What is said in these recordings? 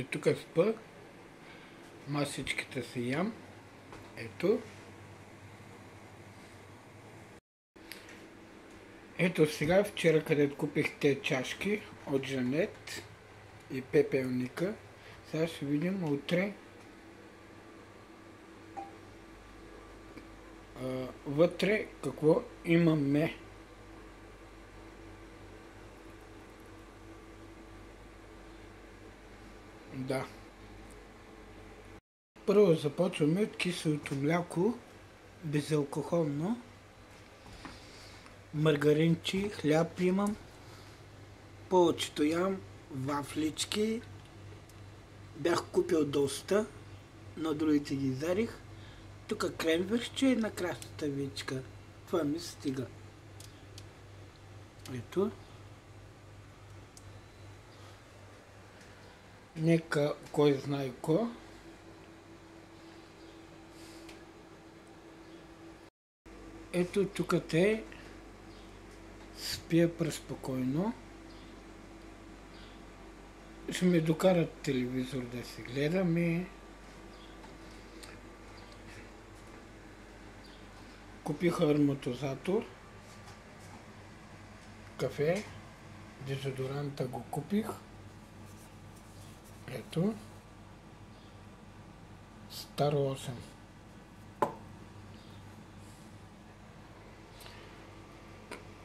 тук спа, масичката си ям, ето. Ето сега, вчера където купих те чашки от Жанет и пепелника, сега ще видим утре вътре какво имаме. Да. Първо започваме от киселото мляко, безалкохолно. Маргаринчи, хляб имам. Повечето ям вафлички. Бях купил доста, но другите ги зарих. Тук кремвирче и на краставичка. Това ми стига. Ето. Нека кой знае ко. Ето тук те спия преспокойно. Ще ми докарат телевизор да се гледаме. Купих ароматизатор, кафе, дезодоранта го купих. Ето. Старо 8.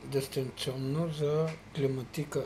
Дистанционно за климатика.